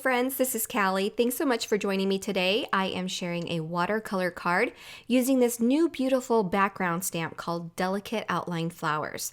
friends, this is Caly. Thanks so much for joining me today. I am sharing a watercolor card using this new beautiful background stamp called Delicate Outline Flowers.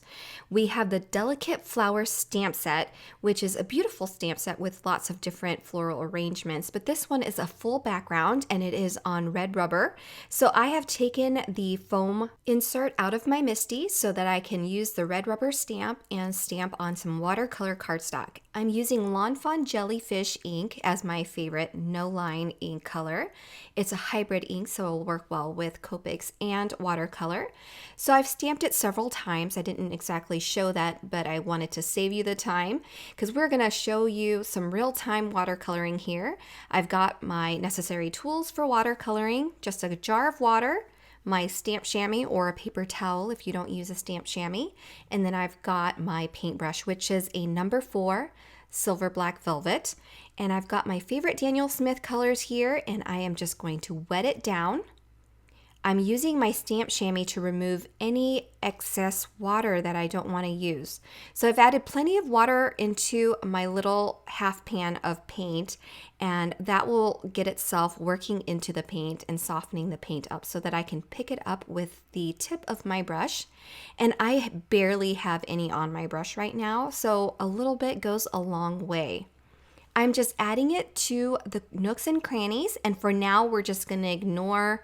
We have the Delicate Flower stamp set, which is a beautiful stamp set with lots of different floral arrangements, but this one is a full background and it is on red rubber. So I have taken the foam insert out of my MISTI so that I can use the red rubber stamp and stamp on some watercolor cardstock. I'm using Lawn Fawn Jellyfish ink as my favorite no-line ink color. It's a hybrid ink, so it'll work well with Copics and watercolor. So I've stamped it several times. I didn't exactly show that, but I wanted to save you the time because we're going to show you some real-time watercoloring here. I've got my necessary tools for watercoloring, just a jar of water, my stamp chamois or a paper towel if you don't use a stamp chamois, and then I've got my paintbrush, which is a number 4 silver black velvet, and I've got my favorite Daniel Smith colors here, and I am just going to wet it down. I'm using my stamp chamois to remove any excess water that I don't want to use. So I've added plenty of water into my little half pan of paint, and that will get itself working into the paint and softening the paint up so that I can pick it up with the tip of my brush. And I barely have any on my brush right now, so a little bit goes a long way. I'm just adding it to the nooks and crannies, and for now we're just going to ignore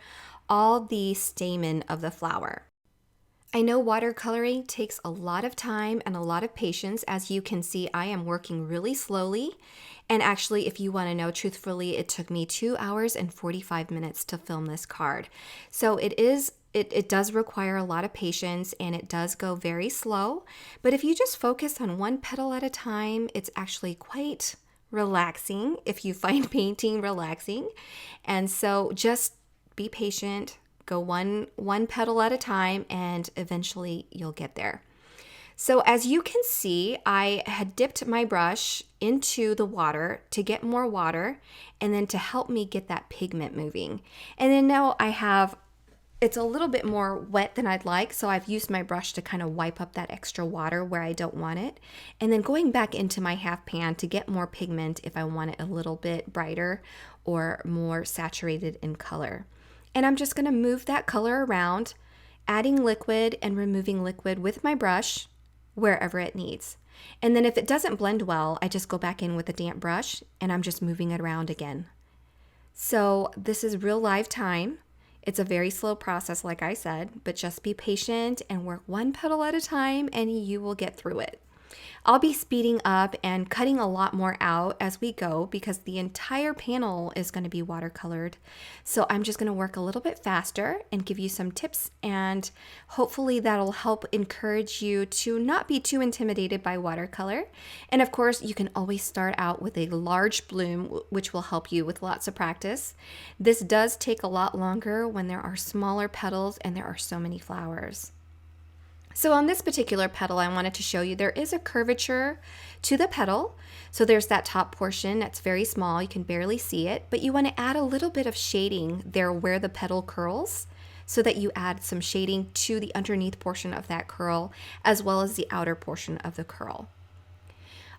all the stamen of the flower. I know watercoloring takes a lot of time and a lot of patience. As you can see, I am working really slowly. And actually, if you want to know truthfully, it took me 2 hours and 45 minutes to film this card. So it does require a lot of patience and it does go very slow. But if you just focus on one petal at a time, it's actually quite relaxing if you find painting relaxing. And so just be patient, go one petal at a time, and eventually you'll get there. So as you can see, I had dipped my brush into the water to get more water and then to help me get that pigment moving. And then now it's a little bit more wet than I'd like, so I've used my brush to kind of wipe up that extra water where I don't want it. And then going back into my half pan to get more pigment if I want it a little bit brighter or more saturated in color. And I'm just going to move that color around, adding liquid and removing liquid with my brush wherever it needs. And then if it doesn't blend well, I just go back in with a damp brush and I'm just moving it around again. So this is real live time. It's a very slow process, like I said, but just be patient and work one petal at a time and you will get through it. I'll be speeding up and cutting a lot more out as we go because the entire panel is going to be watercolored. So I'm just going to work a little bit faster and give you some tips, and hopefully that'll help encourage you to not be too intimidated by watercolor. And of course, you can always start out with a large bloom, which will help you with lots of practice. This does take a lot longer when there are smaller petals and there are so many flowers. So on this particular petal, I wanted to show you there is a curvature to the petal. So there's that top portion that's very small. You can barely see it, but you want to add a little bit of shading there where the petal curls so that you add some shading to the underneath portion of that curl as well as the outer portion of the curl.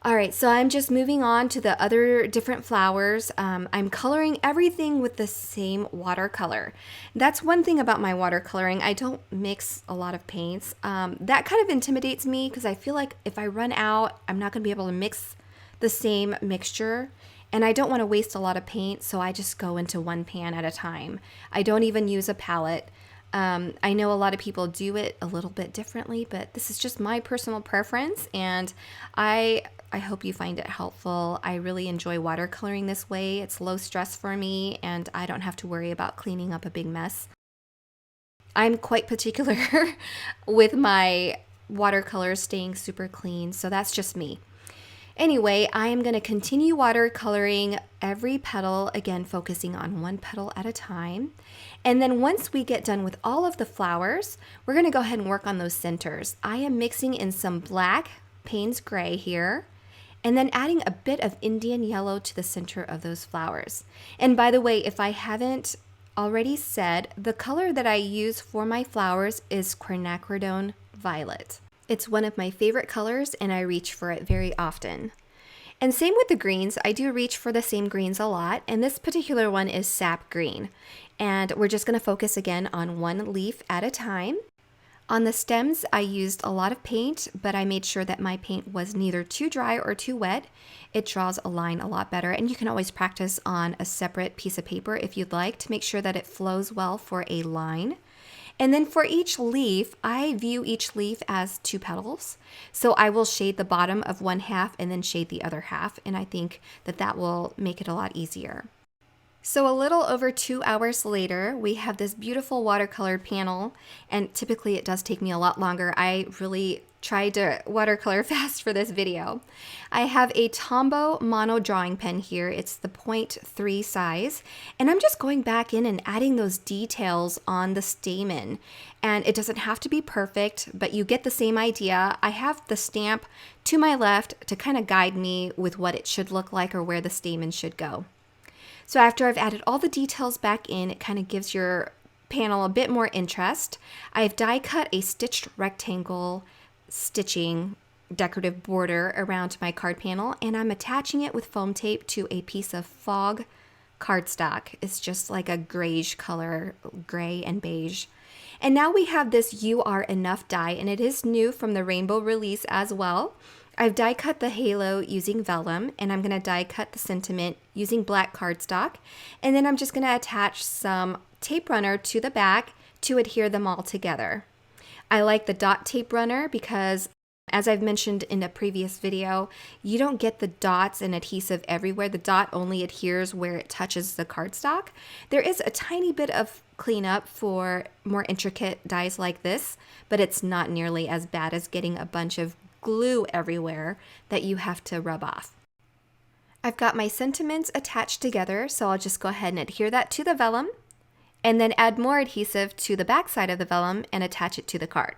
All right, so I'm just moving on to the other different flowers. I'm coloring everything with the same watercolor. That's one thing about my watercoloring. I don't mix a lot of paints. That kind of intimidates me because I feel like if I run out, I'm not going to be able to mix the same mixture. And I don't want to waste a lot of paint, so I just go into one pan at a time. I don't even use a palette. I know a lot of people do it a little bit differently, but this is just my personal preference, and I hope you find it helpful. I really enjoy watercoloring this way. It's low stress for me, and I don't have to worry about cleaning up a big mess. I'm quite particular with my watercolors staying super clean, so that's just me. Anyway, I am going to continue watercoloring every petal, again focusing on one petal at a time. And then once we get done with all of the flowers, we're going to go ahead and work on those centers. I am mixing in some black Payne's Gray here, and then adding a bit of Indian yellow to the center of those flowers. And by the way, if I haven't already said, the color that I use for my flowers is quinacridone violet. It's one of my favorite colors and I reach for it very often. And same with the greens. I do reach for the same greens a lot, and this particular one is sap green. And we're just going to focus again on one leaf at a time. On the stems, I used a lot of paint, but I made sure that my paint was neither too dry or too wet. It draws a line a lot better, and you can always practice on a separate piece of paper if you'd like to make sure that it flows well for a line. And then for each leaf, I view each leaf as 2 petals. So I will shade the bottom of one half and then shade the other half, and I think that that will make it a lot easier. So a little over 2 hours later, we have this beautiful watercolored panel, and typically it does take me a lot longer. I really tried to watercolor fast for this video. I have a Tombow mono drawing pen here. It's the 0.3 size, and I'm just going back in and adding those details on the stamen. And it doesn't have to be perfect, but you get the same idea. I have the stamp to my left to kind of guide me with what it should look like or where the stamen should go. So after I've added all the details back in, it kind of gives your panel a bit more interest. I've die cut a stitched rectangle stitching decorative border around my card panel, and I'm attaching it with foam tape to a piece of fog cardstock. It's just like a grayish color, gray and beige. And now we have this You Are Enough die, and it is new from the rainbow release as well. I've die cut the halo using vellum, and I'm going to die cut the sentiment using black cardstock, and then I'm just going to attach some tape runner to the back to adhere them all together. I like the dot tape runner because, as I've mentioned in a previous video, you don't get the dots and adhesive everywhere. The dot only adheres where it touches the cardstock. There is a tiny bit of cleanup for more intricate dies like this, but it's not nearly as bad as getting a bunch of glue everywhere that you have to rub off. I've got my sentiments attached together, so I'll just go ahead and adhere that to the vellum and then add more adhesive to the back side of the vellum and attach it to the card.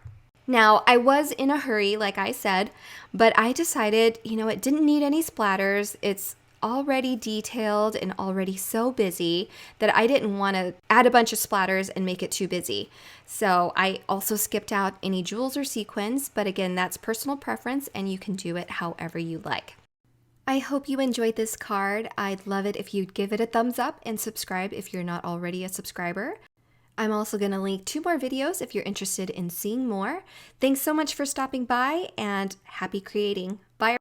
Now, I was in a hurry, like I said, but I decided, it didn't need any splatters. It's already detailed and already so busy that I didn't want to add a bunch of splatters and make it too busy. So I also skipped out any jewels or sequins, but again, that's personal preference and you can do it however you like. I hope you enjoyed this card. I'd love it if you'd give it a thumbs up and subscribe if you're not already a subscriber. I'm also going to link 2 more videos if you're interested in seeing more. Thanks so much for stopping by and happy creating. Bye.